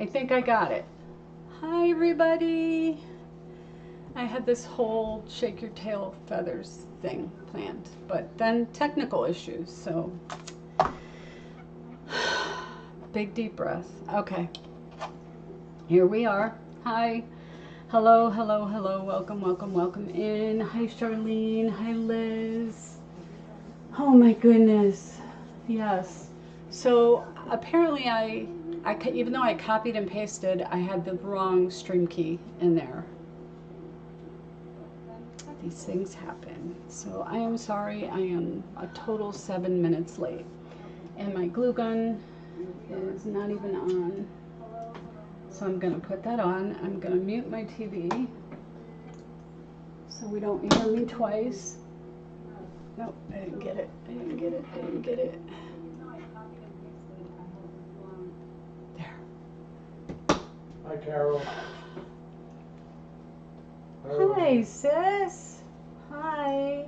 think I got it. Hi, everybody. I had this whole shake your tail feathers thing planned, but then technical issues, so big deep breath. Okay, here we are. Hi. Hello, hello, hello. Welcome, welcome, welcome in. Hi, Charlene. Hi, Liz. Oh my goodness. Yes. So apparently even though I copied and pasted, I had the wrong stream key in there. These things happen. So I am sorry. I am a total 7 minutes late. And my glue gun is not even on. So I'm going to put that on. I'm going to mute my TV so we don't hear me twice. Nope, I didn't get it. I didn't get it. I didn't get it. There. Hi, Carol. Hi, sis. Hi.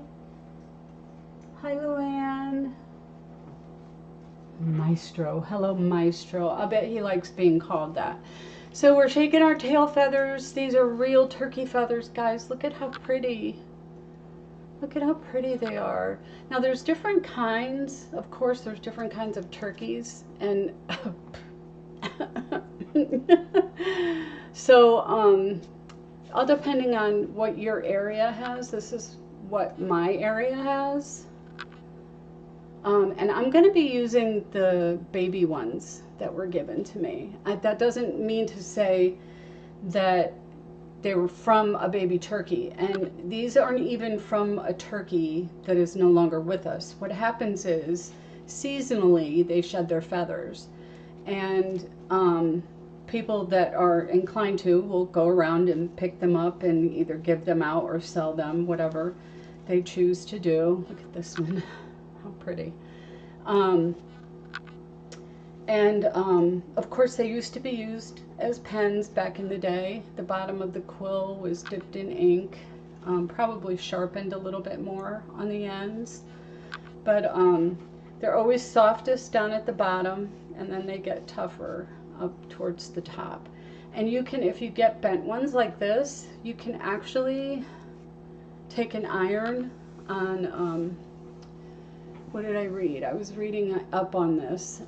Hi, Luann. Maestro. Hello, Maestro. I bet he likes being called that. So we're shaking our tail feathers. These are real turkey feathers, guys. Look at how pretty. Look at how pretty they are. Now there's different kinds. Of course, there's different kinds of turkeys. And so all depending on what your area has. This is what my area has. And I'm going to be using the baby ones that were given to me. That doesn't mean to say that they were from a baby turkey. And these aren't even from a turkey that is no longer with us. What happens is, seasonally, they shed their feathers. And people that are inclined to will go around and pick them up and either give them out or sell them, whatever they choose to do. Look at this one. How pretty. Of course, they used to be used as pens back in the day. The bottom of the quill was dipped in ink, probably sharpened a little bit more on the ends. But they're always softest down at the bottom, and then they get tougher up towards the top. And you can, if you get bent ones like this, you can actually take an iron on, what did I read? I was reading up on this.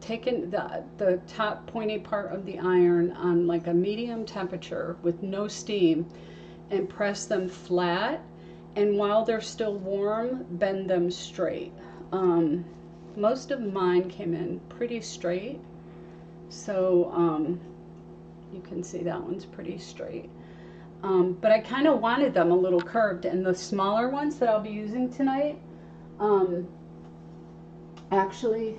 Taking the top pointy part of the iron on like a medium temperature with no steam and press them flat. And while they're still warm, bend them straight. Most of mine came in pretty straight. So you can see that one's pretty straight. But I kind of wanted them a little curved. And the smaller ones that I'll be using tonight, actually,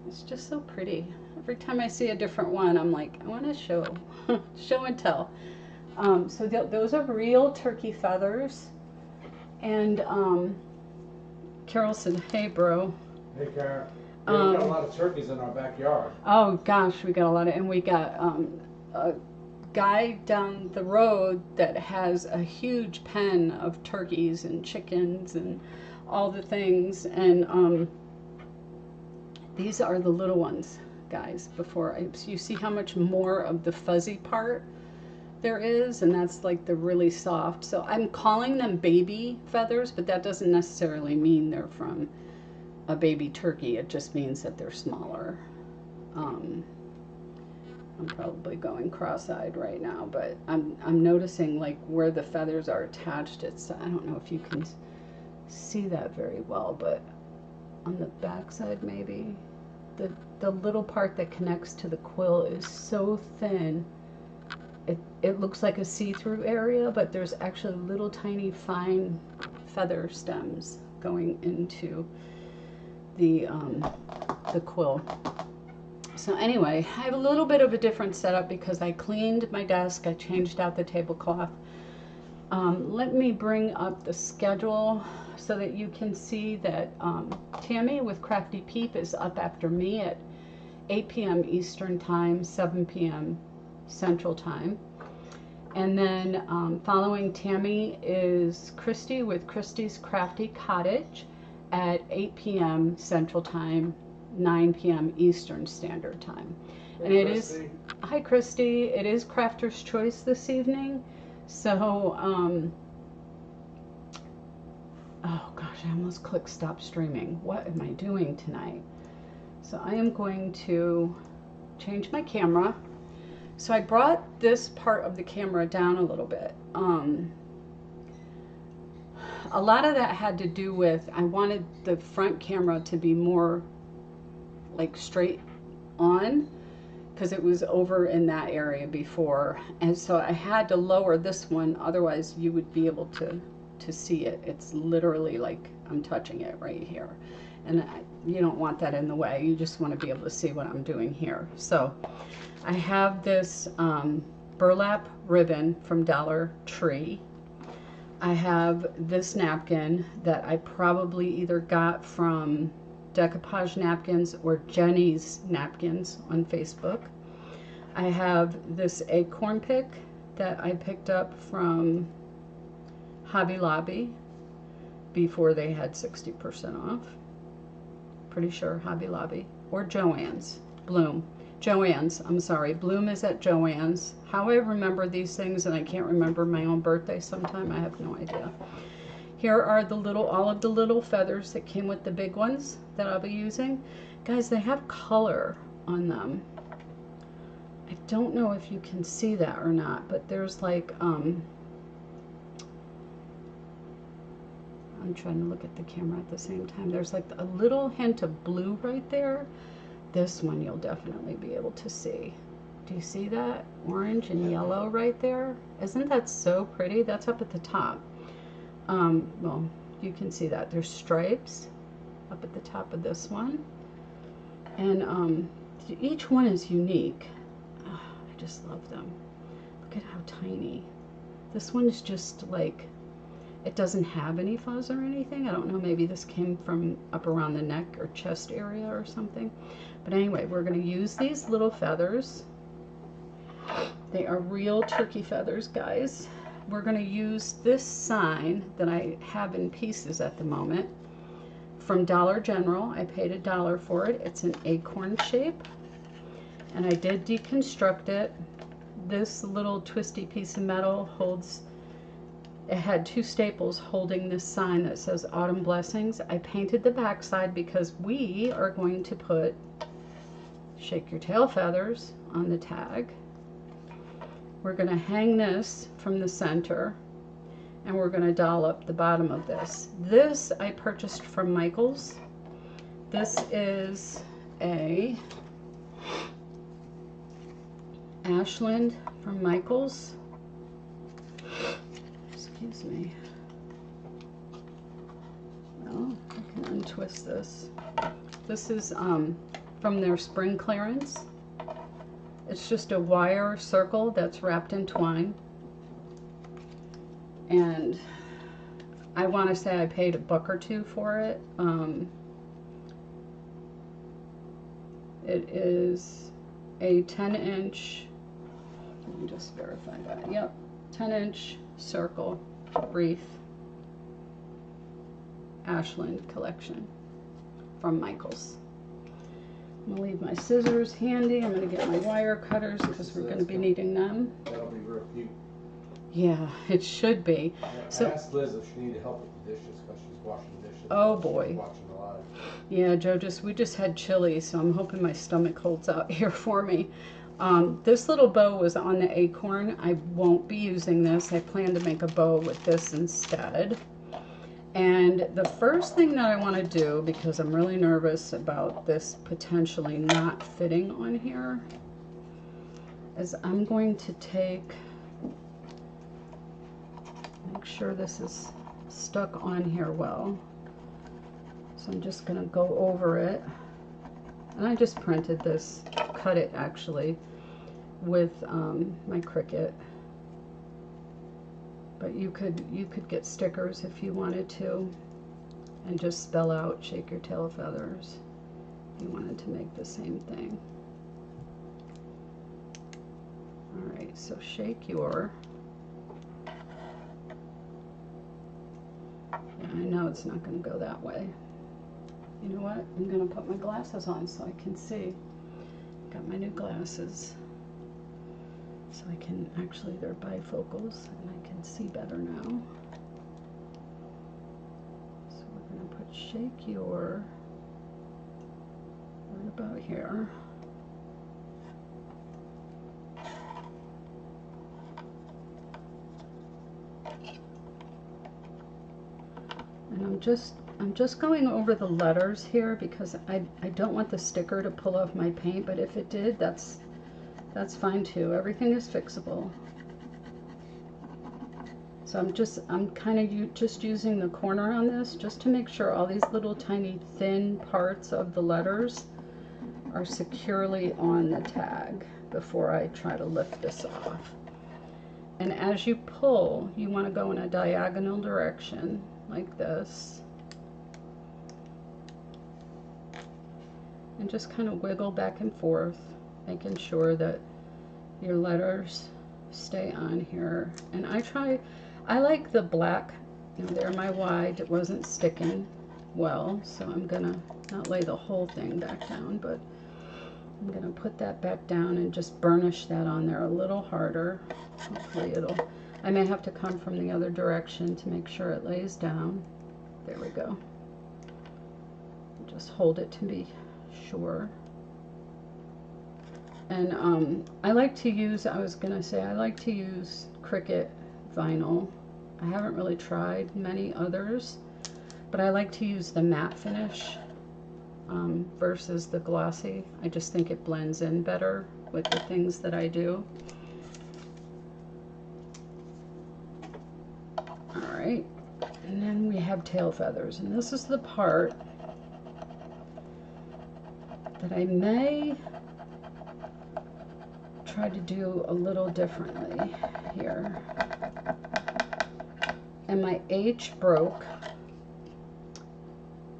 it's just so pretty. Every time I see a different one, I'm like, I want to show, show and tell. So those are real turkey feathers. And Carol said, hey, bro. Hey, Carol. Yeah, we got a lot of turkeys in our backyard. Oh, gosh, we got a lot of, and we got a guy down the road that has a huge pen of turkeys and chickens and all the things. And these are the little ones, guys. You see how much more of the fuzzy part there is, and that's like the really soft. So I'm calling them baby feathers, but that doesn't necessarily mean they're from a baby turkey. It just means that they're smaller. I'm probably going cross-eyed right now, but I'm noticing like where the feathers are attached. I don't know if you can see that very well, but on the back side maybe, the little part that connects to the quill is so thin. It looks like a see-through area, but there's actually little tiny fine feather stems going into the quill. So anyway, I have a little bit of a different setup because I cleaned my desk, I changed out the tablecloth. Let me bring up the schedule so that you can see that Tammy with Crafty Peep is up after me at 8 p.m. Eastern Time, 7 p.m. Central Time. And then following Tammy is Kristy with Kristy's Crafty Cottage at 8 p.m. Central Time, 9 p.m. Eastern Standard Time. And it is, hi Kristy, it is Crafter's Choice this evening. So, oh gosh, I almost clicked stop streaming. What am I doing tonight? So I am going to change my camera. So I brought this part of the camera down a little bit. A lot of that had to do with, I wanted the front camera to be more like straight on, because it was over in that area before. And so I had to lower this one, otherwise you would be able to see it. It's literally like I'm touching it right here. And you don't want that in the way. You just want to be able to see what I'm doing here. So I have this burlap ribbon from Dollar Tree. I have this napkin that I probably either got from Decoupage Napkins or Jenny's Napkins on Facebook. I have this acorn pick that I picked up from Hobby Lobby before they had 60% off. Pretty sure Hobby Lobby or Joann's. Bloom. Joann's, I'm sorry. Bloom is at Joann's. How I remember these things, and I can't remember my own birthday sometime, I have no idea. Here are the little, all of the little feathers that came with the big ones that I'll be using. Guys, they have color on them. I don't know if you can see that or not, but there's like, I'm trying to look at the camera at the same time. There's like a little hint of blue right there. This one you'll definitely be able to see. Do you see that? Orange and yellow right there? Isn't that so pretty? That's up at the top. Well, you can see that. There's stripes up at the top of this one. And each one is unique. Oh, I just love them. Look at how tiny. This one is just like, it doesn't have any fuzz or anything. I don't know, maybe this came from up around the neck or chest area or something. But anyway, we're going to use these little feathers. They are real turkey feathers, guys. We're going to use this sign that I have in pieces at the moment from Dollar General. I paid $1 for it. It's an acorn shape. And I did deconstruct it. This little twisty piece of metal holds, it had 2 staples holding this sign that says Autumn Blessings. I painted the back side because we are going to put Shake Your Tail feathers on the tag. We're going to hang this from the center, and we're going to dollop the bottom of this. This I purchased from Michael's. This is a Ashland from Michael's. Excuse me. Well, I can untwist this. This is from their spring clearance. It's just a wire circle that's wrapped in twine. And I want to say I paid $1 or $2 for it. It is a 10-inch, let me just verify that. Yep, 10-inch circle wreath Ashland collection from Michael's. I'm going to leave my scissors handy. I'm going to get my wire cutters because we're going to be needing them. That'll be real cute. Yeah, it should be. Yeah, So, I asked Liz if she needed help with the dishes because she's washing dishes. Oh, She's boy. watching live. Yeah, Joe, we just had chili, so I'm hoping my stomach holds out here for me. This little bow was on the acorn. I won't be using this. I plan to make a bow with this instead. And the first thing that I want to do, because I'm really nervous about this potentially not fitting on here, is I'm going to make sure this is stuck on here well. So I'm just going to go over it. And I just printed this, cut it actually, with my Cricut. But you could get stickers if you wanted to, and just spell out Shake Your Tail feathers if you wanted to make the same thing. Alright, so shake your, yeah, I know it's not going to go that way. You know what? I'm going to put my glasses on so I can see. Got my new glasses. So I can, actually they're bifocals and I can see better now. So we're going to put shake your right about here. And I'm just going over the letters here because I don't want the sticker to pull off my paint, but if it did, that's fine too. Everything is fixable. So I'm kind of just using the corner on this just to make sure all these little tiny thin parts of the letters are securely on the tag before I try to lift this off. And as you pull, you want to go in a diagonal direction like this. And just kind of wiggle back and forth, making sure that your letters stay on here. And I like the black, you know, there my wide, it wasn't sticking well, so I'm gonna not lay the whole thing back down, but I'm gonna put that back down and just burnish that on there a little harder. Hopefully I may have to come from the other direction to make sure it lays down. There we go. Just hold it to be sure. And I like to use, I like to use Cricut vinyl. I haven't really tried many others, but I like to use the matte finish versus the glossy. I just think it blends in better with the things that I do. Alright, and then we have tail feathers, and this is the part that I may try to do a little differently here. And my H broke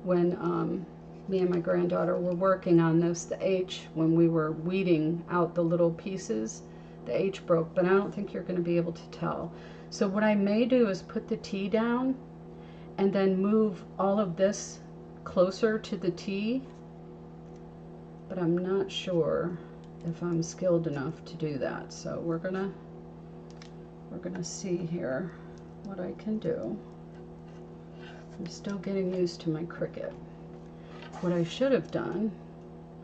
when me and my granddaughter were working on this. The H, when we were weeding out the little pieces, the H broke, but I don't think you're going to be able to tell. So what I may do is put the T down and then move all of this closer to the T, but I'm not sure if I'm skilled enough to do that. So we're gonna see here what I can do. I'm still getting used to my Cricut. What I should have done,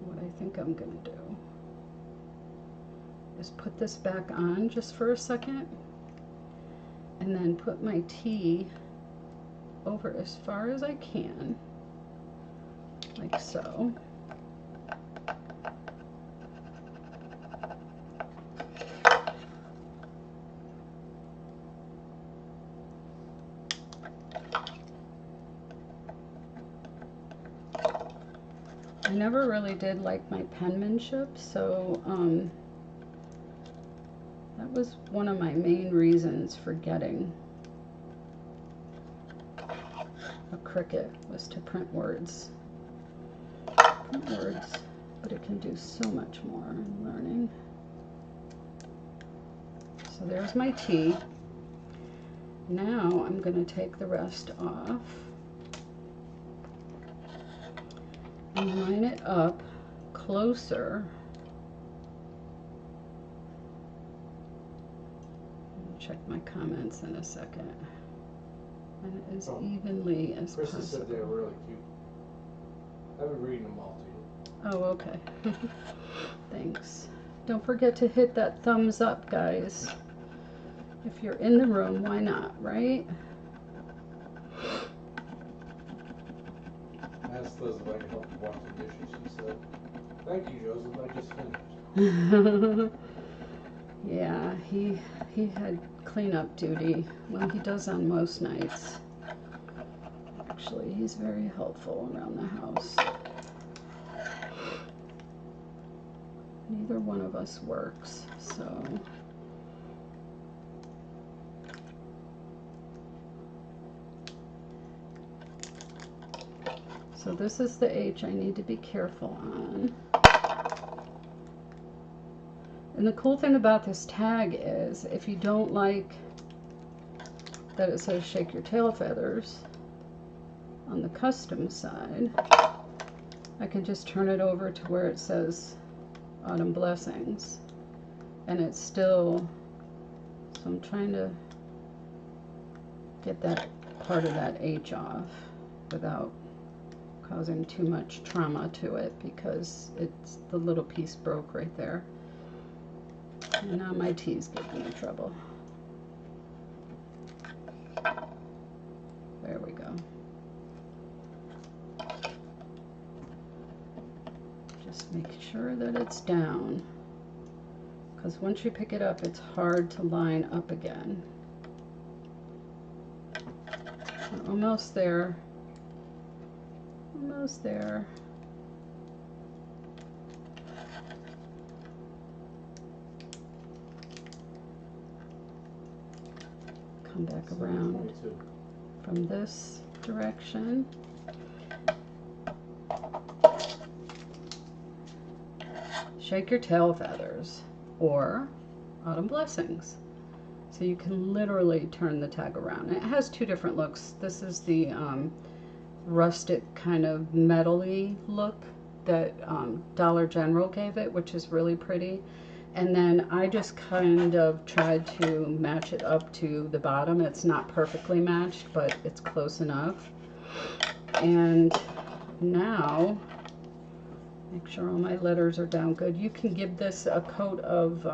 what I think I'm gonna do, is put this back on just for a second and then put my T over as far as I can, like so. I never really did like my penmanship, so that was one of my main reasons for getting a Cricut, was to print words. Print words, but it can do so much more in learning. So there's my T. Now I'm going to take the rest off and line it up closer. I'll check my comments in a second. And as evenly as possible. Kristy said they were really cute. I've been reading them all to you. Oh, okay. Thanks. Don't forget to hit that thumbs up, guys. If you're in the room, why not, right? I asked Liz if I could help you wash the dishes. She said, "Thank you, Joseph. I just finished." Yeah, he had cleanup duty. Well, he does on most nights. Actually, he's very helpful around the house. Neither one of us works, so. So this is the H I need to be careful on. And the cool thing about this tag is, if you don't like that it says shake your tail feathers on the custom side, I can just turn it over to where it says Autumn Blessings, and it's still, so I'm trying to get that part of that H off without causing too much trauma to it, because it's the little piece broke right there. And now my T's giving me trouble. There we go. Just make sure that it's down, because once you pick it up, it's hard to line up again. We're almost there. Almost there. Come back around from this direction. Shake your tail feathers, or Autumn Blessings. So you can literally turn the tag around. And it has two different looks. This is the rustic kind of metally look that Dollar General gave it, which is really pretty. And then I just kind of tried to match it up to the bottom. It's not perfectly matched, but it's close enough. And now, make sure all my letters are down good. You can give this a coat of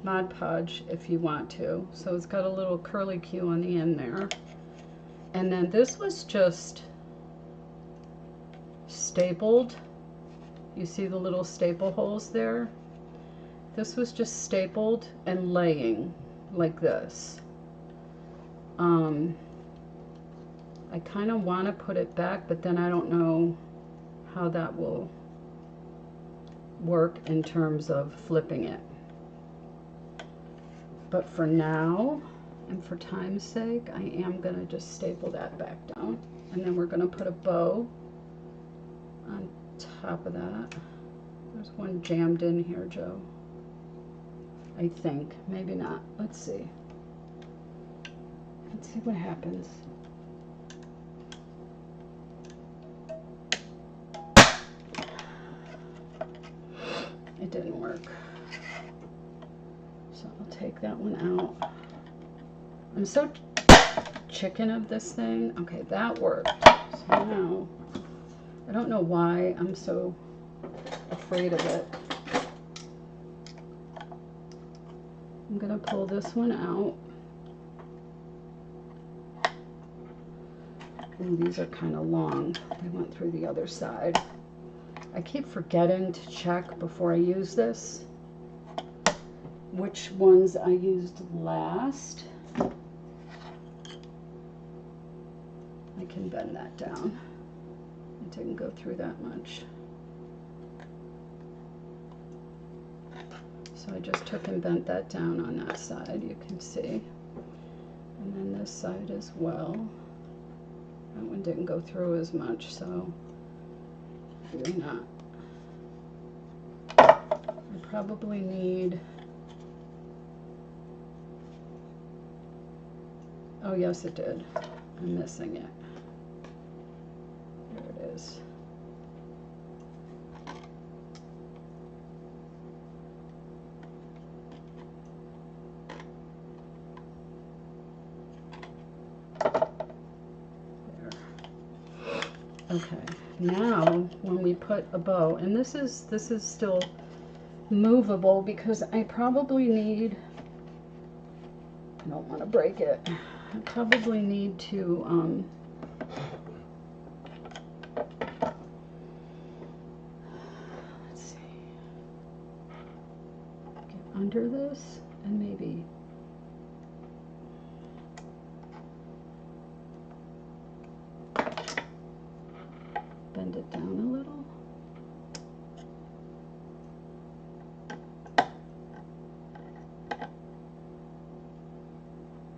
Mod Podge if you want to. So it's got a little curly Q on the end there. And then this was just stapled. You see the little staple holes there? This was just stapled and laying like this. I kind of want to put it back, but then I don't know how that will work in terms of flipping it. But for now, and for time's sake, I am going to just staple that back down. And then we're going to put a bow on top of that. There's one jammed in here, Joe. I think. Maybe not. Let's see. Let's see what happens. It didn't work. So I'll take that one out. I'm so chicken of this thing. Okay, that worked. So now, I don't know why I'm so afraid of it. I'm gonna pull this one out. Ooh, these are kind of long. They went through the other side. I keep forgetting to check before I use this which ones I used last. I can bend that down. It didn't go through that much. So I just took and bent that down on that side, you can see. And then this side as well. That one didn't go through as much, so maybe not. I probably need, oh yes it did. I'm missing it. There it is. Okay, now when we put a bow, and this is still movable because I probably need, I don't want to break it, I probably need to let's see, get under this and maybe bend it down a little.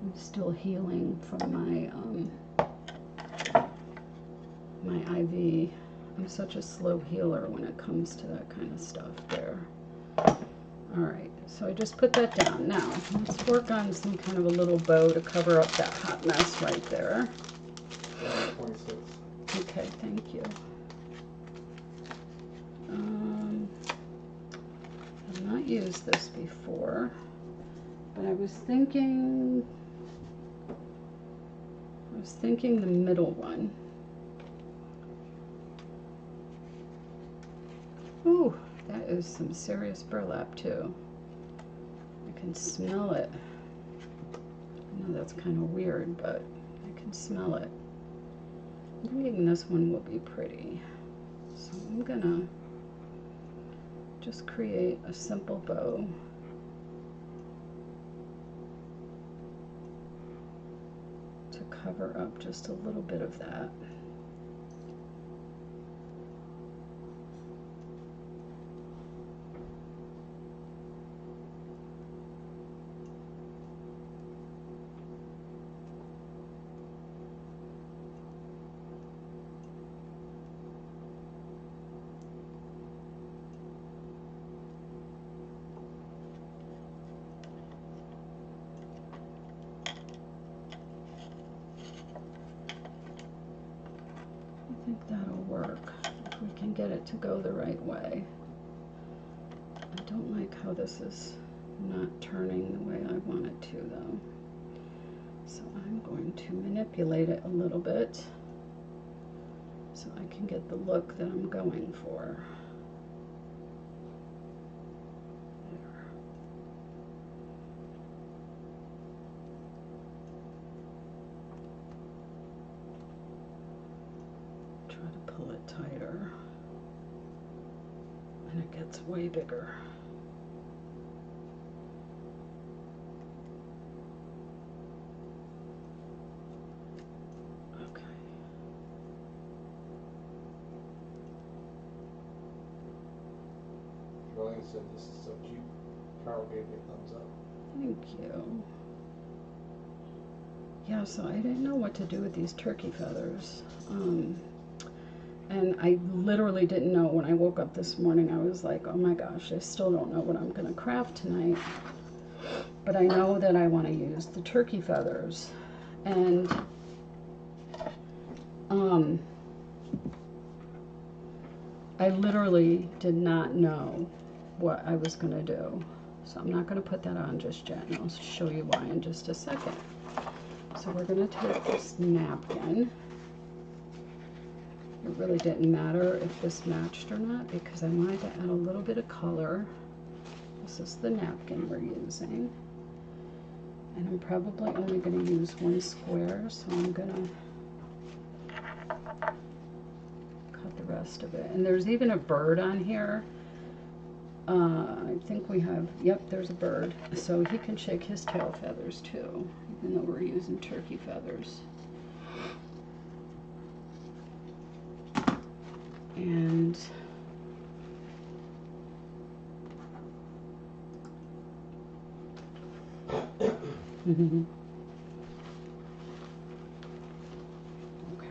I'm still healing from my IV. I'm such a slow healer when it comes to that kind of stuff there. Alright, so I just put that down. Now, let's work on some kind of a little bow to cover up that hot mess right there. 26. Okay, thank you. I've not used this before, but I was thinking the middle one. Ooh, that is some serious burlap too. I can smell it. I know that's kind of weird, but I can smell it. I'm thinking this one will be pretty. So I'm gonna just create a simple bow. To cover up just a little bit of that. I think that'll work if we can get it to go the right way. I don't like how this is not turning the way I want it to though. So I'm going to manipulate it a little bit so I can get the look that I'm going for. There. Try to pull it tighter, and it gets way bigger. Okay. Julian said this is so cute. Carol gave me a thumbs up. Thank you. Yeah, so I didn't know what to do with these turkey feathers. And I literally didn't know when I woke up this morning. I was like, oh my gosh, I still don't know what I'm going to craft tonight. But I know that I want to use the turkey feathers. And I literally did not know what I was going to do. So I'm not going to put that on just yet, and I'll show you why in just a second. So we're going to take this napkin. It really didn't matter if this matched or not because I wanted to add a little bit of color. This is the napkin we're using. And I'm probably only going to use one square, so I'm going to cut the rest of it. And there's even a bird on here. I think we have, yep, there's a bird. So he can shake his tail feathers too, even though we're using turkey feathers. And okay.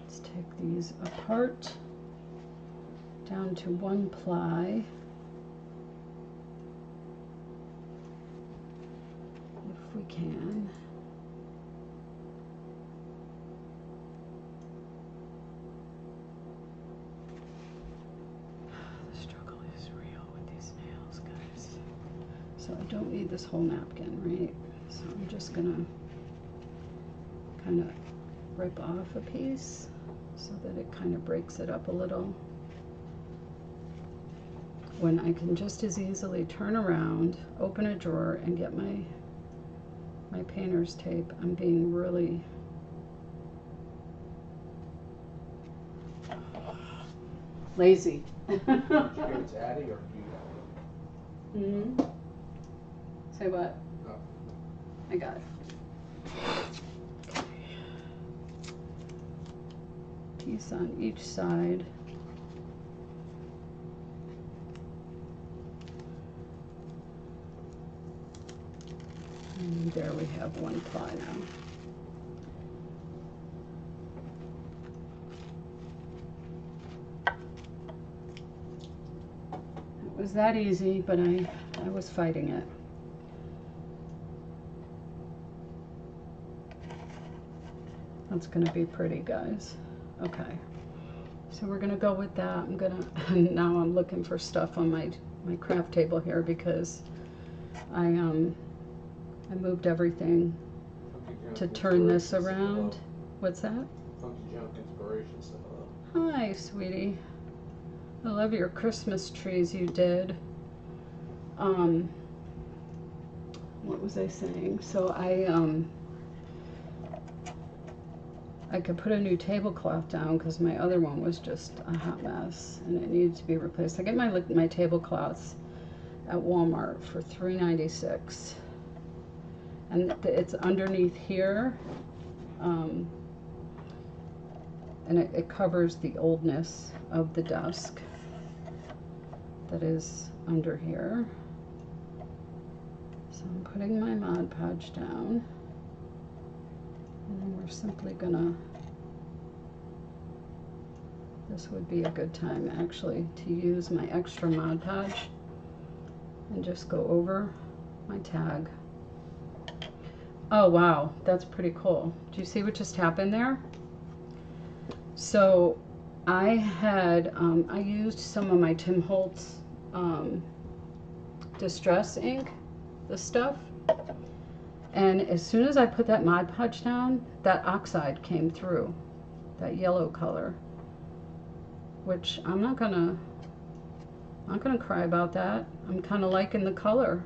Let's take these apart down to one ply. If we can. The struggle is real with these nails, guys. So I don't need this whole napkin, right? So I'm just gonna kind of rip off a piece so that it kind of breaks it up a little. When I can just as easily turn around, open a drawer, and get my painter's tape. I'm being really lazy. Did you give it to Addie or do you have it? Mm-hmm. Say what? No. I got it. Okay. Piece on each side. And there we have one ply now. It was that easy, but I was fighting it. That's gonna be pretty, guys. Okay, so we're gonna go with that. I'm gonna, now I'm looking for stuff on my craft table here because I moved everything to turn this around. What's that? Funky junk inspiration stuff. Hi, sweetie. I love your Christmas trees you did. What was I saying? So I could put a new tablecloth down because my other one was just a hot mess and it needed to be replaced. I get my tablecloths at Walmart for $3.96, and it's underneath here, and it covers the oldness of the desk that is under here. So I'm putting my Mod Podge down, and then we're simply gonna, this would be a good time actually to use my extra Mod Podge and just go over my tag. Oh wow, that's pretty cool. Do you see what just happened there? So I had, I used some of my Tim Holtz Distress ink, the stuff, and as soon as I put that Mod Podge down, that oxide came through, that yellow color, which I'm not gonna cry about that. I'm kind of liking the color.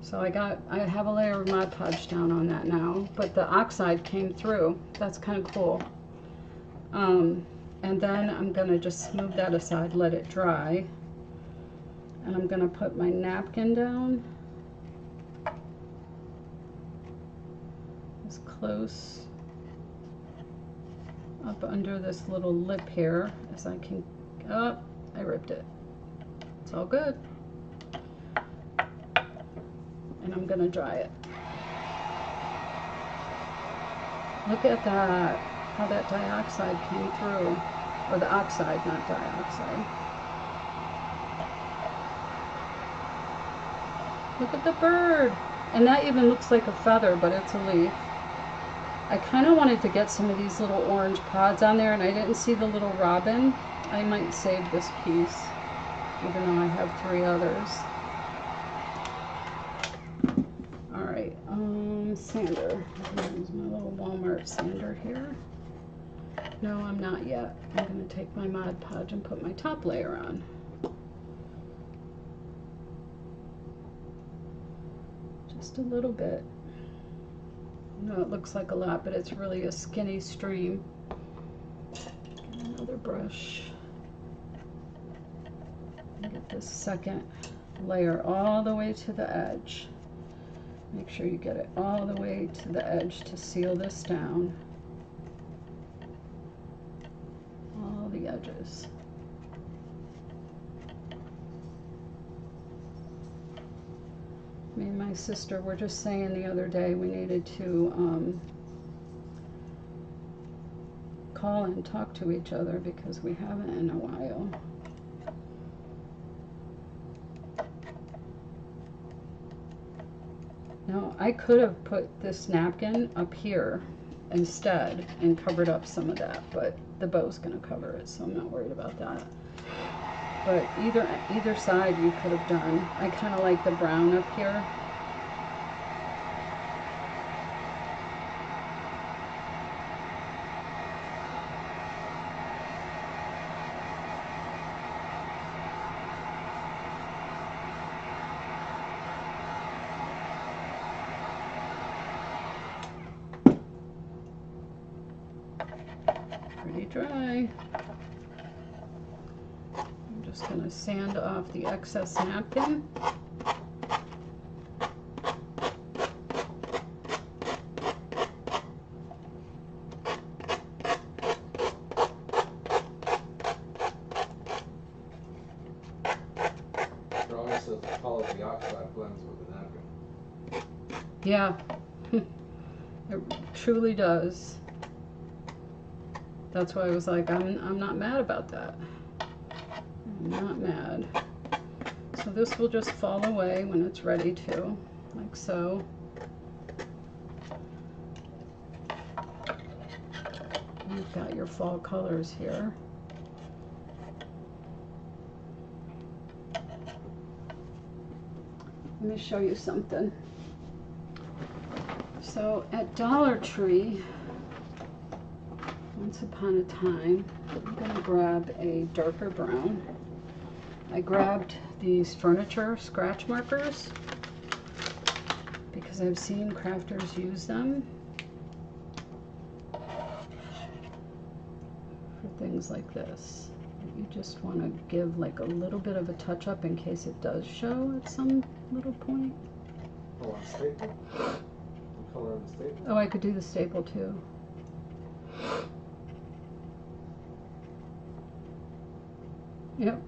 So I have a layer of Mod Podge down on that now, but the oxide came through. That's kind of cool. And then I'm gonna just move that aside, let it dry. And I'm gonna put my napkin down as close up under this little lip here as I can. Oh, I ripped it. It's all good. And I'm gonna dry it. Look at that, how that dioxide came through, or the oxide, not dioxide. Look at the bird. And that even looks like a feather, but it's a leaf. I kind of wanted to get some of these little orange pods on there, and I didn't see the little robin. I might save this piece, even though I have 3 others. All right, sander. I'm gonna use my little Walmart sander here. No, I'm not yet. I'm gonna take my Mod Podge and put my top layer on. Just a little bit. No, it looks like a lot, but it's really a skinny stream. Get another brush. And get this second layer all the way to the edge. Make sure you get it all the way to the edge to seal this down. All the edges. Me and my sister were just saying the other day we needed to call and talk to each other because we haven't in a while. Now, I could have put this napkin up here instead and covered up some of that, but the bow's going to cover it, so I'm not worried about that. But either side you could have done. I kind of like the brown up here. Pretty dry. I'm just going to sand off the excess napkin. Drawing says the color of the oxide blends with the napkin. Yeah, it truly does. That's why I was like, I'm not mad about that. I'm not mad. So this will just fall away when it's ready to, like so. you've got your fall colors here. Let me show you something. So at Dollar Tree, once upon a time, I'm going to grab a darker brown. I grabbed these furniture scratch markers because I've seen crafters use them for things like this. You just want to give like a little bit of a touch up in case it does show at some little point. Oh, on staple? The color on the staple? Oh, I could do the staple too. Yep,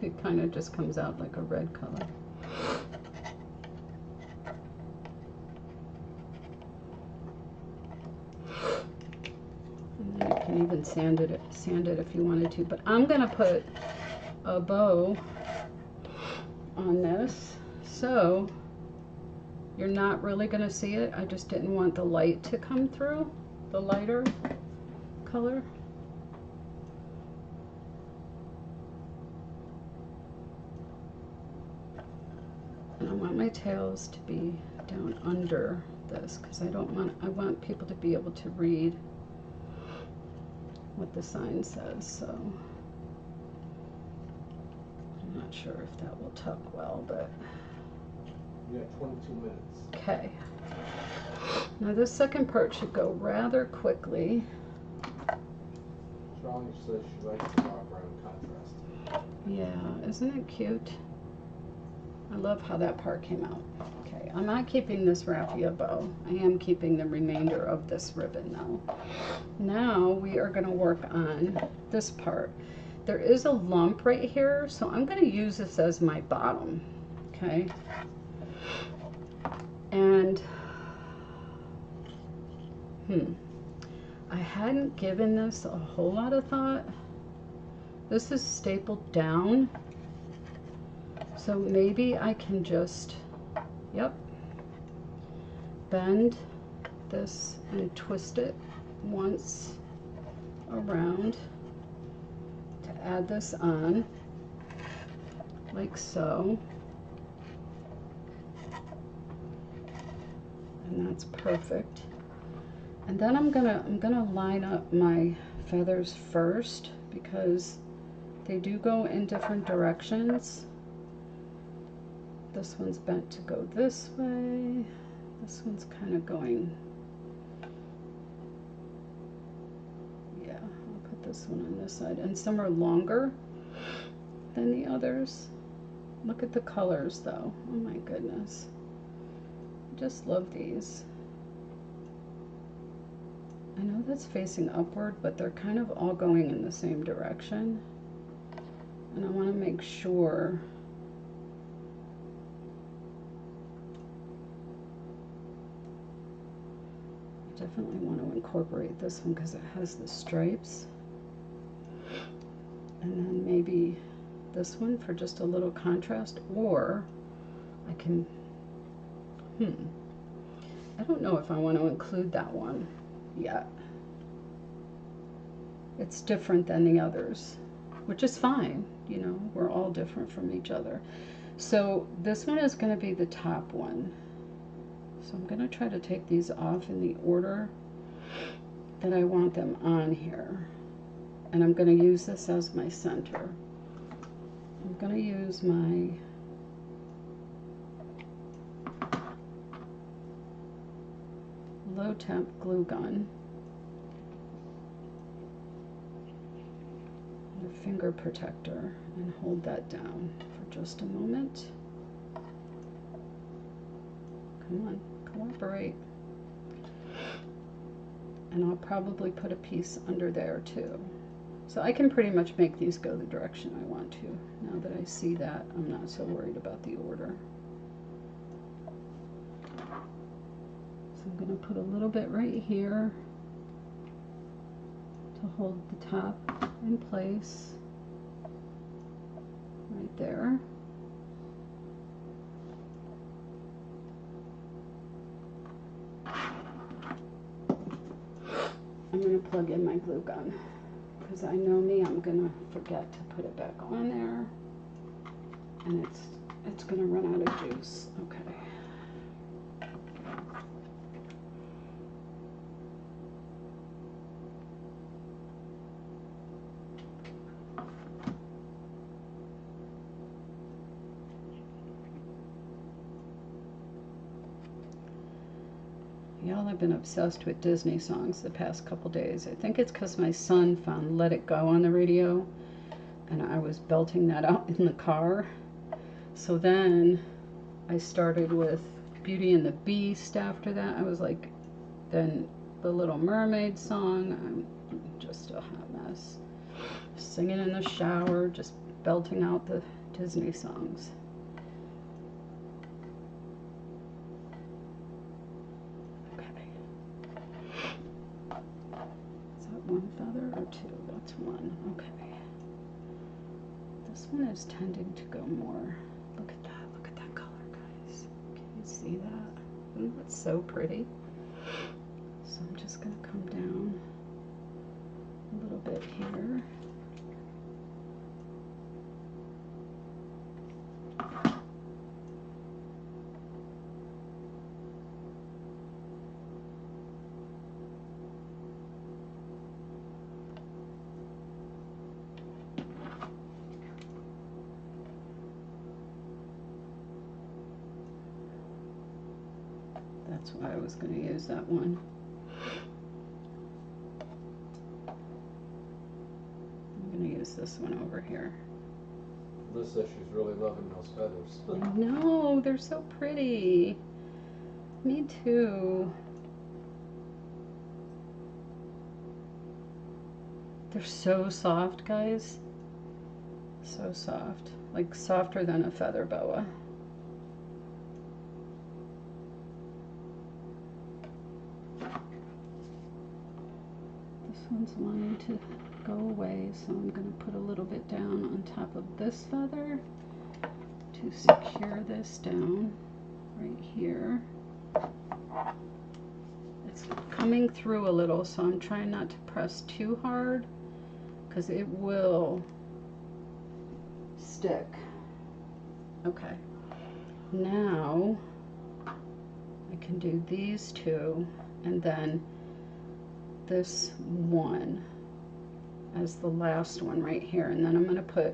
it kind of just comes out like a red color. And then you can even sand it if you wanted to. But I'm gonna put a bow on this, so you're not really gonna see it. I just didn't want the light to come through, the lighter color. And I want my tails to be down under this because I want people to be able to read what the sign says, so I'm not sure if that will tuck well, but You got 22 minutes. okay. Now this second part should go rather quickly. Charlie says she likes the background contrast. Yeah, isn't it cute? I love how that part came out. Okay, I'm not keeping this raffia bow. I am keeping the remainder of this ribbon though. Now we are going to work on this part. There is a lump right here, so I'm going to use this as my bottom. Okay. And I hadn't given this a whole lot of thought. This is stapled down. So maybe I can just, yep, bend this and twist it once around to add this on, like so. And that's perfect. And then I'm gonna line up my feathers first because they do go in different directions. This one's bent to go this way. This one's kind of going, yeah, I'll put this one on this side. And some are longer than the others. Look at the colors though. Oh my goodness. I just love these. I know that's facing upward, but they're kind of all going in the same direction. And I want to make sure definitely want to incorporate this one because it has the stripes. And then maybe this one for just a little contrast, or I can, I don't know if I want to include that one yet. It's different than the others, which is fine. You know, we're all different from each other. So this one is going to be the top one. So I'm going to try to take these off in the order that I want them on here. And I'm going to use this as my center. I'm going to use my low temp glue gun and a finger protector and hold that down for just a moment. Come on, cooperate. And I'll probably put a piece under there too. So I can pretty much make these go the direction I want to. Now that I see that, I'm not so worried about the order. So I'm going to put a little bit right here to hold the top in place. Right there. I'm going to plug in my glue gun, because I know me, I'm gonna forget to put it back on there, and it's gonna run out of juice. Okay. Y'all, I've been obsessed with Disney songs the past couple days. I think it's because my son found Let It Go on the radio, and I was belting that out in the car. So then I started with Beauty and the Beast after that. I was like, then the Little Mermaid song. I'm just a hot mess. Singing in the shower, just belting out the Disney songs. One feather or two? That's one. Okay. This one is tending to go more. Look at that. Look at that color, guys. Can you see that? Ooh, that's so pretty. So I'm just going to come down a little bit here. That's why I was going to use that one. I'm going to use this one over here. Liz says she's really loving those feathers. I know, they're so pretty. Me too. They're so soft, guys. So soft. Like softer than a feather boa. This one's wanting to go away, so I'm going to put a little bit down on top of this feather to secure this down right here. It's coming through a little, so I'm trying not to press too hard because it will stick. Okay, now I can do these two and then this one as the last one right here, and then I'm going to put,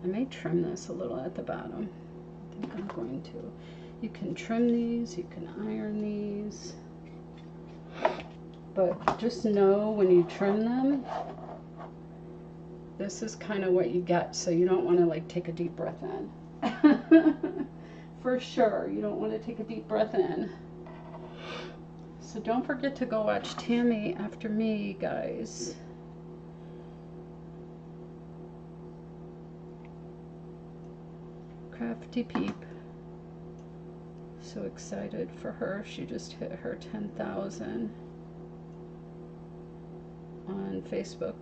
I may trim this a little at the bottom. I think I'm going to. You can trim these, you can iron these, but just know when you trim them, this is kind of what you get, so you don't want to like take a deep breath in. For sure, you don't want to take a deep breath in. So don't forget to go watch Tammy after me, guys. Crafty Peep. So excited for her. She just hit her 10,000 on Facebook.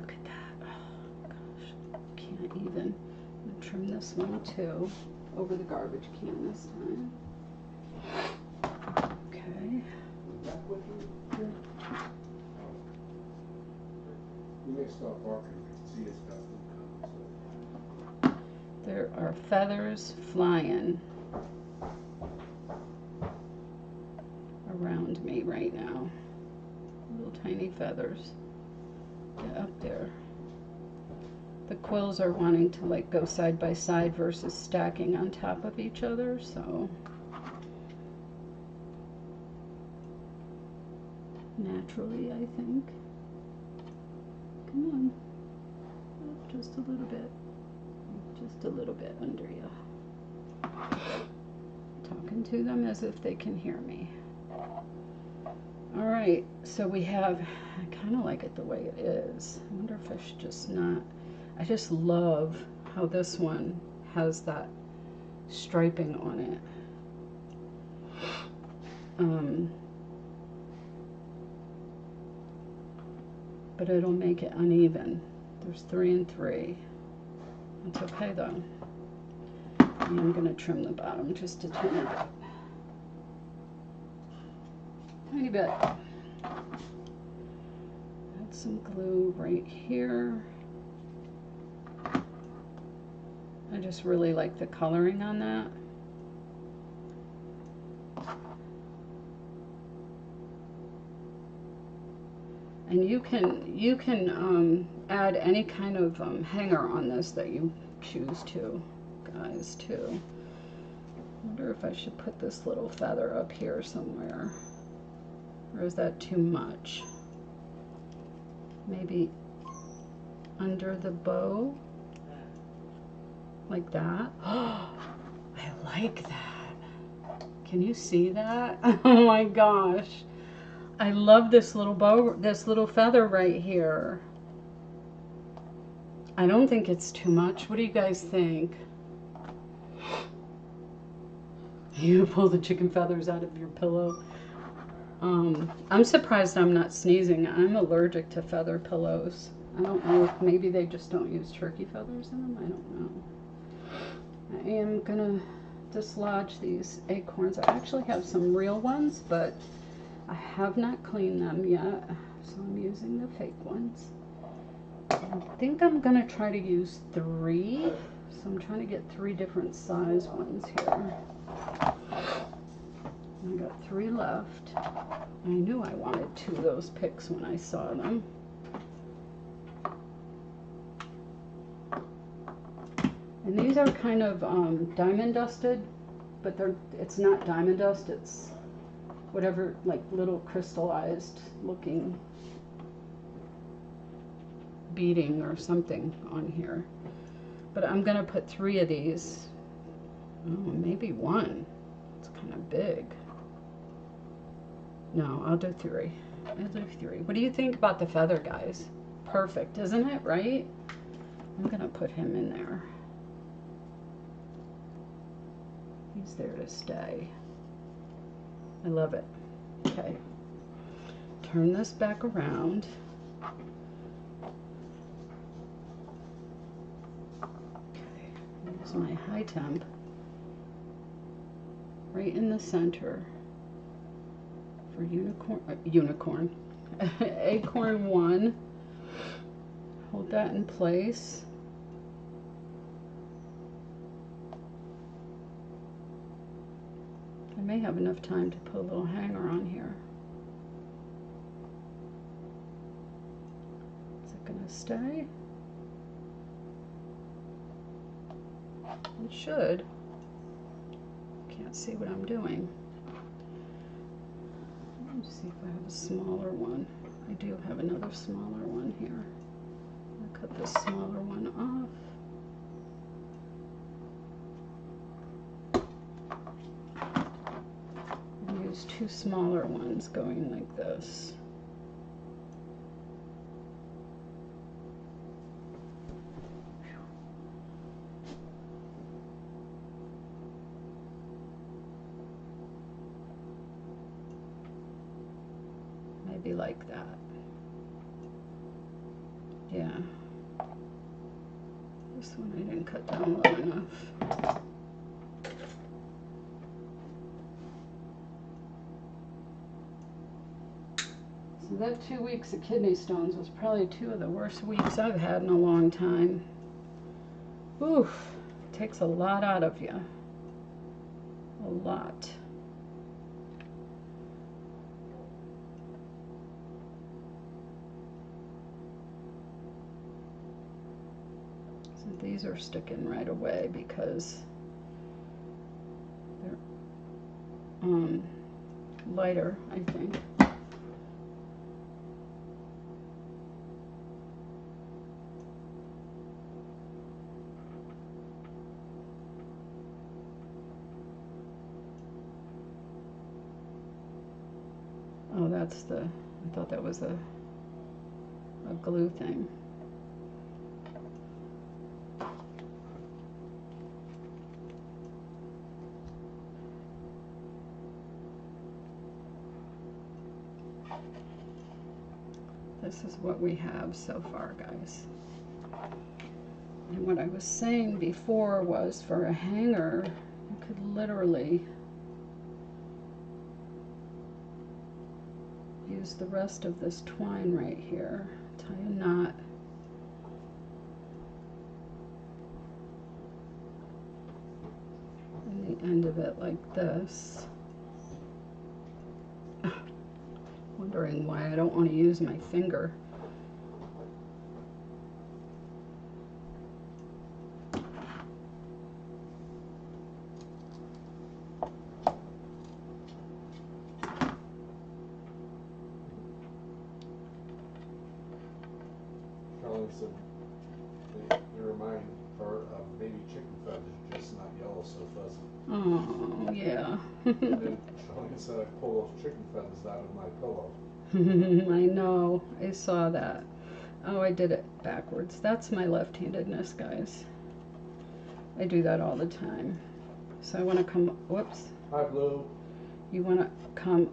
Look at that. Oh gosh, can't even. I'm gonna trim this one too. Over the garbage can this time. Okay. You may stop barking. See, it's got food coming. There are feathers flying around me right now. Little tiny feathers. Get up there. The quills are wanting to like go side by side versus stacking on top of each other, so naturally I think. Come on. Oh, just a little bit. Just a little bit under you. Talking to them as if they can hear me. Alright, so we have, I kind of like it the way it is. I wonder if I should just not. I just love how this one has that striping on it. But it'll make it uneven. There's 3 and 3. It's okay though. And I'm going to trim the bottom just a tiny bit. tiny bit. Add some glue right here. I just really like the coloring on that. And you can add any kind of hanger on this that you choose to, guys, too. I wonder if I should put this little feather up here somewhere, or is that too much? Maybe under the bow, like that. Oh, I like that. Can you see that? Oh my gosh. I love this little bow, this little feather right here. I don't think it's too much. What do you guys think? You pull the chicken feathers out of your pillow. I'm surprised I'm not sneezing. I'm allergic to feather pillows. I don't know if maybe they just don't use turkey feathers in them. I don't know. I am gonna dislodge these acorns. I actually have some real ones, but I have not cleaned them yet, so I'm using the fake ones. I think I'm gonna try to use 3, so I'm trying to get 3 different size ones here. I got 3 left. I knew I wanted 2 of those picks when I saw them. And these are kind of diamond dusted, but it's not diamond dust, it's whatever, like little crystallized looking beading or something on here. But I'm gonna put 3 of these. Oh, maybe 1. It's kind of big. No, I'll do 3. I'll do 3. What do you think about the feather, guys? Perfect, isn't it, right? I'm gonna put him in there. He's there to stay. I love it. Okay. Turn this back around. Okay. Use my high temp right in the center for acorn 1. Hold that in place. I may have enough time to put a little hanger on here. Is it gonna stay? It should. Can't see what I'm doing. Let me see if I have a smaller one. I do have another smaller one here. I'll cut this smaller one off. Use 2 smaller ones going like this. Maybe like that. Yeah. This one I didn't cut down low enough. So that 2 weeks of kidney stones was probably 2 of the worst weeks I've had in a long time. Oof, it takes a lot out of you. A lot. So these are sticking right away because they're lighter, I think. Oh, that's the, I thought that was a glue thing. This is what we have so far, guys. And what I was saying before was for a hanger, you could literally use the rest of this twine right here, tie a knot. And the end of it like this. Wondering why I don't want to use my finger. Said they remind her of baby chicken feathers, just not yellow, so fuzzy. Oh, yeah. And then Charlene said I pull those chicken feathers out of my pillow. I know, I saw that. Oh, I did it backwards. That's my left-handedness, guys. I do that all the time. So I want to come, whoops. Hi, Blue. You want to come,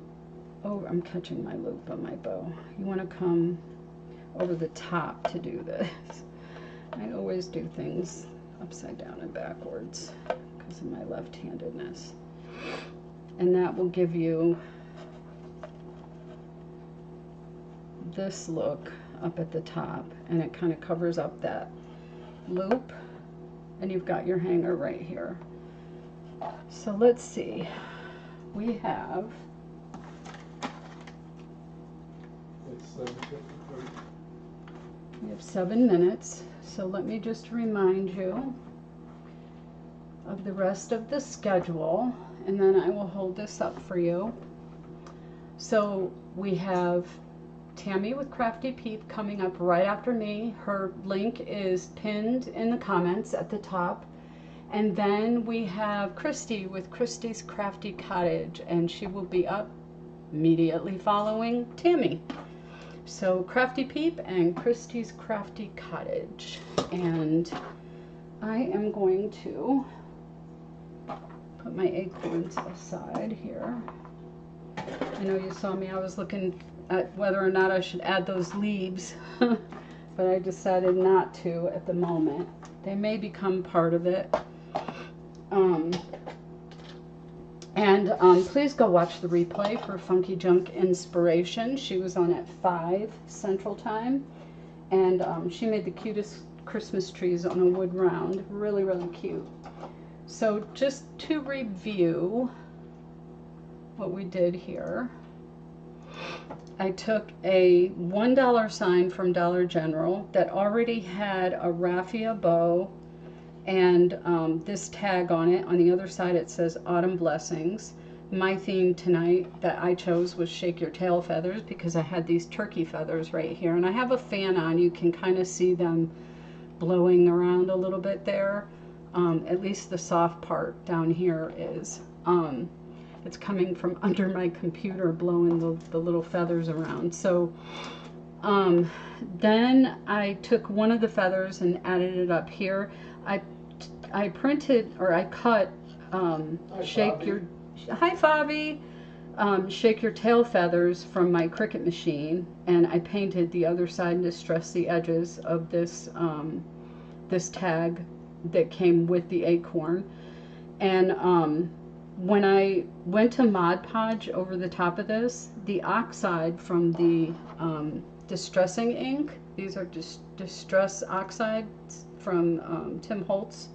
oh, I'm catching my loop on my bow. You want to come over the top to do this. I always do things upside down and backwards because of my left-handedness. And that will give you this look up at the top, and it kind of covers up that loop, and you've got your hanger right here. So let's see. We have, It's 7:53. we have 7 minutes, so let me just remind you of the rest of the schedule, and then I will hold this up for you. So we have Tammy with Crafty Peep coming up right after me. Her link is pinned in the comments at the top. And then we have Kristy with Kristy's Crafty Cottage, and she will be up immediately following Tammy. So Crafty Peep and Kristy's Crafty Cottage. And I am going to put my acorns aside here. I know you saw me, I was looking at whether or not I should add those leaves, but I decided not to at the moment. They may become part of it. Please go watch the replay for Funky Junk Inspiration. She was on at 5 Central Time, and she made the cutest Christmas trees on a wood round. Really, really cute. So just to review what we did here, I took a $1 sign from Dollar General that already had a raffia bow and this tag on it. On the other side it says Autumn Blessings. My theme tonight that I chose was Shake Your Tail Feathers, because I had these turkey feathers right here, and I have a fan on. You can kind of see them blowing around a little bit there. At least the soft part down here is. It's coming from under my computer, blowing the little feathers around. So then I took one of the feathers and added it up here. I printed, or I cut Shake Your, hi Fabi, Shake Your Tail Feathers from my Cricut machine, and I painted the other side and distressed the edges of this this tag that came with the acorn. And when I went to Mod Podge over the top of this, the oxide from the distressing ink, these are distress oxides from Tim Holtz,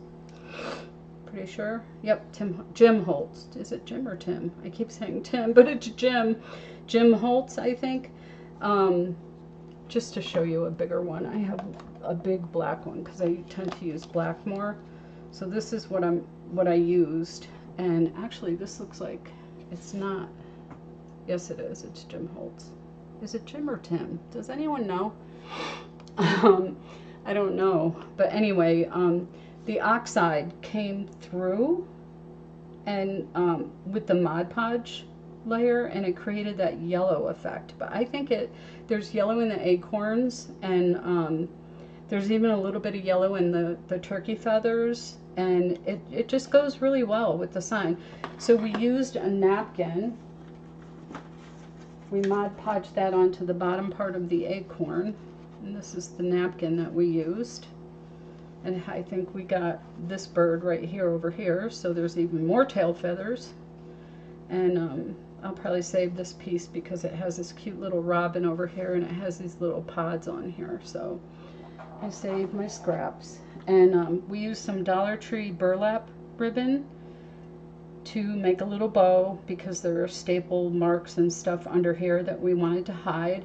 pretty sure. Yep, Jim Holtz. Is it Jim or Tim? I keep saying Tim, but it's Jim. Jim Holtz, I think. Just to show you a bigger one, I have a big black one because I tend to use black more. So this is what I used. And actually this looks like it's not. Yes it is, it's Jim Holtz. Is it Jim or Tim? Does anyone know? I don't know, but anyway, the oxide came through and with the Mod Podge layer, and it created that yellow effect. But I think there's yellow in the acorns, and there's even a little bit of yellow in the turkey feathers, and it just goes really well with the sign. So we used a napkin. We Mod Podged that onto the bottom part of the acorn, and this is the napkin that we used. And I think we got this bird right here over here, so there's even more tail feathers. And I'll probably save this piece because it has this cute little robin over here and it has these little pods on here. So I save my scraps. And we use some Dollar Tree burlap ribbon to make a little bow because there are staple marks and stuff under here that we wanted to hide.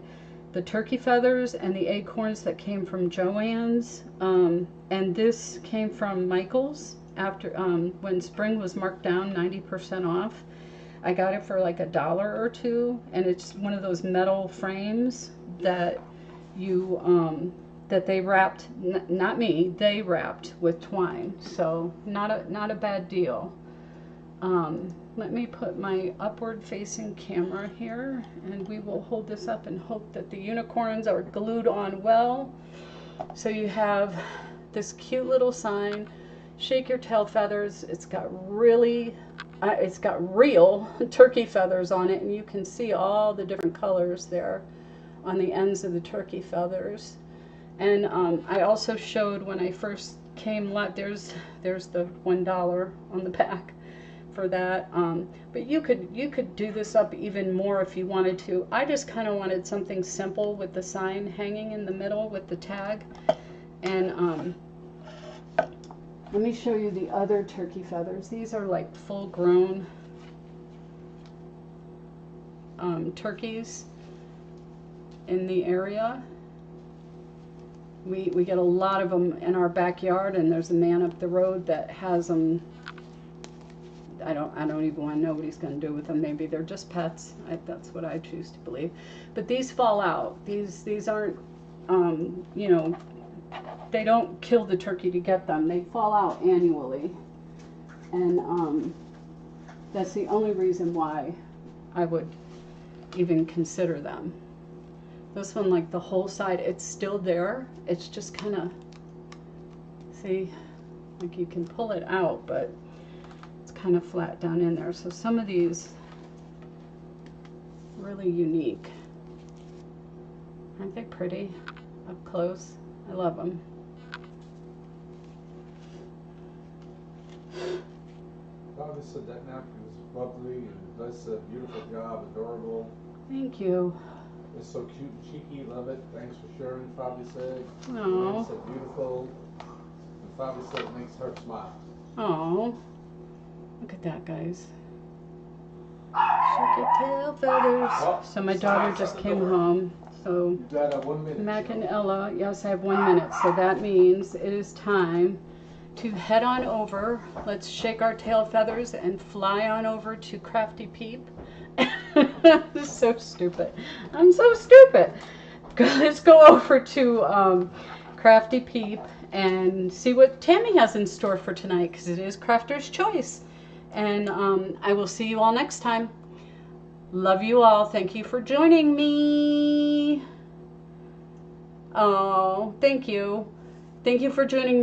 The turkey feathers and the acorns that came from Joann's, and this came from Michael's after when spring was marked down 90% off. I got it for like $1 or $2, and it's one of those metal frames that you that they wrapped, not me, they wrapped with twine. So not a bad deal. Let me put my upward facing camera here and we will hold this up and hope that the unicorns are glued on well. So you have this cute little sign, shake your tail feathers. It's got real turkey feathers on it, and you can see all the different colors there on the ends of the turkey feathers. And I also showed when I first came, there's the $1 on the back for that, but you could do this up even more if you wanted to. I just kind of wanted something simple with the sign hanging in the middle with the tag. And let me show you the other turkey feathers. These are like full grown turkeys in the area. We get a lot of them in our backyard, and there's a man up the road that has them. I don't even want to know what he's going to do with them. Maybe they're just pets. That's what I choose to believe. But these fall out. These aren't, you know, they don't kill the turkey to get them. They fall out annually. And that's the only reason why I would even consider them. This one, like the whole side, it's still there. It's just kind of, see, like you can pull it out, but kind of flat down in there. So some of these really unique. Aren't they pretty up close? I love them. Oh, this that napkin is lovely and does a beautiful job, adorable. Thank you. It's so cute and cheeky, love it. Thanks for sharing, Fabi said. Oh. It's so beautiful. And Fabi said it makes her smile. Oh. Look at that, guys. Shake your tail feathers. Oh, so my daughter just came home. So you've got 1 minute. Mac and Ella, yes, I have 1 minute. So that means it is time to head on over. Let's shake our tail feathers and fly on over to Crafty Peep. This is so stupid. I'm so stupid. Let's go over to Crafty Peep and see what Tammy has in store for tonight, because it is Crafter's Choice. And I will see you all next time. Love you all. Thank you for joining me. Oh, thank you. Thank you for joining me.